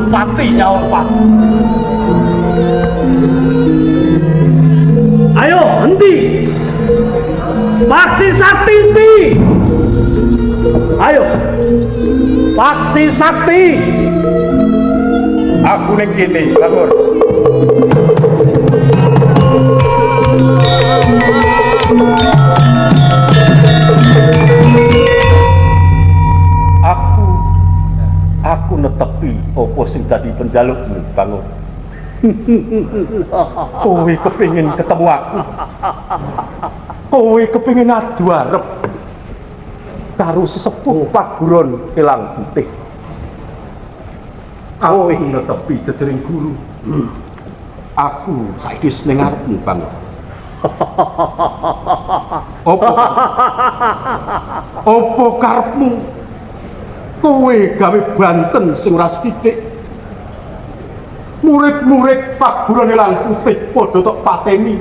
pati Nyawapati. Ayo, endi? Paksi Sakti endi? Ayo. Paksi Sakti. Aku ning kene, Bangur. Aku netepi apa sing dadi penjalukmu, Bangur. Kowe kepengin ketemu aku. Kowe kepengin adu arep karo sesepuh paguron Elang Putih. Aku netepi jejering guru. Aku saiki ning ngarepmu, Bangur. Apa karepmu? Kowe gawe banten sing ora sithik. Murid-murid paguron Elang Putih padha tok pateni.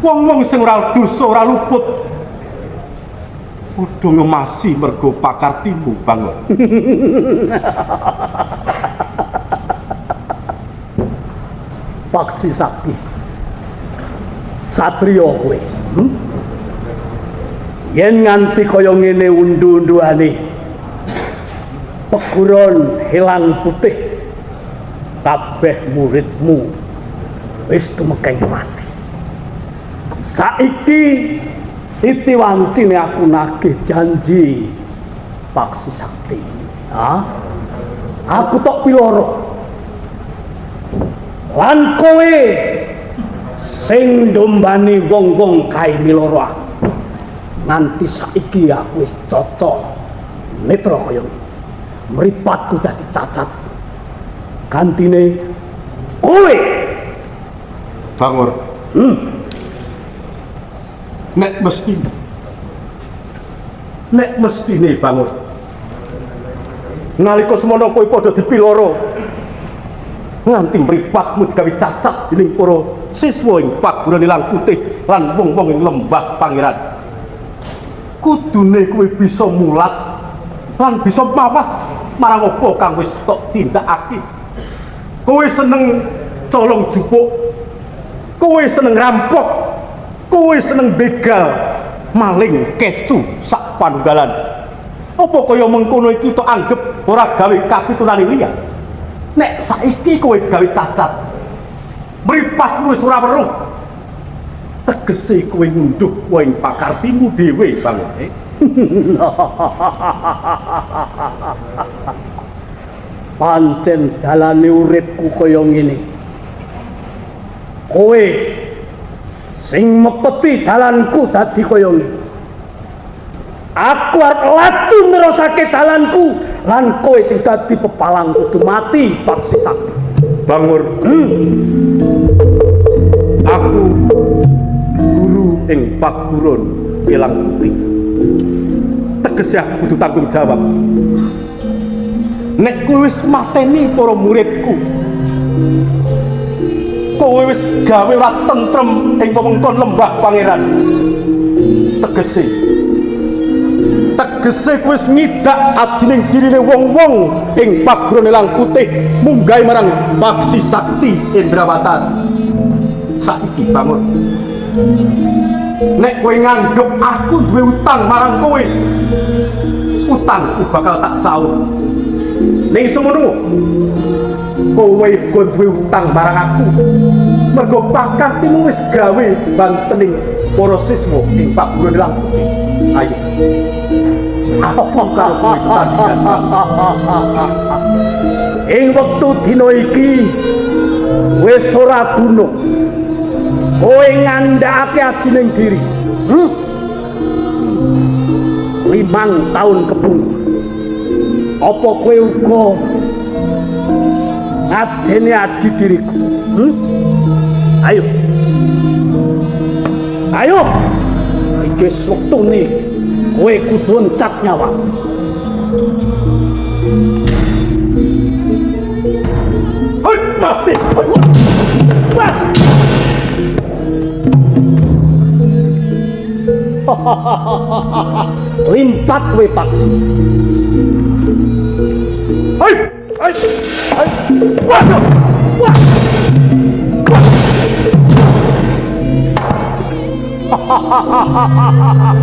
Wong-wong sing ora dosa ora luput padha ngemasi mergo pakartimu, Bangun. Paksi Sakti. Satriya kowe. Yen nganti kaya ngene undu-unduane Paguron Elang Putih, kabeh muridmu wis tumekeng mati. Saiki titi wancine aku nagih janji Paksi Sakti. Aku tok piloro. Lan kowe sing ndombani wong-wong kae miloro aku. Nganti saiki aku wis cocok netra kaya mripatku dadi cacat. Gantine kowe, Bangur. Nek mestine Bangur. Nalika semono kowe padha dipiloro nganti mripatmu digawe cacat dening para siswa ing paguron Elang Putih lan wong-wong ing lembah Pangeran. Kudune kowe bisa mulat lan bisa mawas marang apa kang wis tok tindakake. Kowe seneng colong jupuk, kowe seneng rampok, kowe seneng begal, maling, kecu sak panunggalan. Apa kaya mengkono iki tok anggep ora gawe kapitunane liya? Nek saiki kowe gawe cacat, mripatmu wis ora weruh. Tegese kowe ngunduh wae pakartimu dhewe, Bang. Pancen dalane uripku kaya ngene. Kowe sing mepeti dalanku dadi kaya ngene. Aku arep latu nerusake dalanku lan kowe sing dadi pepalang kudu mati, Paksi Sakti. Bangur. Aku guru ing paguron Elang Putih. Tegese aku kudu tanggung jawab. Nek kowe wis mateni para muridku, kowe wis gawe ora tentrem ing wewengkon lembah Pangeran. Tegese kowe wis ngidak ajining dirine wong-wong ing paguron Elang Putih munggahe marang Paksi Sakti Indrawatan. Saiki bangun. Nek kowe nganggep aku duwe utang marang kowe, utangku bakal tak saur. Ning semono kowe kok duwe utang marang aku mergo pakatimu wis gawe bantening para siswa ing paguron Elang Putih. Ayo apa karo kowe tetandingan? Ing wektu dina iki wis ora guna kowe ngandhakake ajining diri. 5 tahun kepungkur. Apa kowe uga ngadeni aji diriku? Ayo. Ayo. Iki wis wektune kowe kudu encat nyawa. Hei, mati. Limpat kowe Paksi. Hei, Waduh! Wah! Hahaha!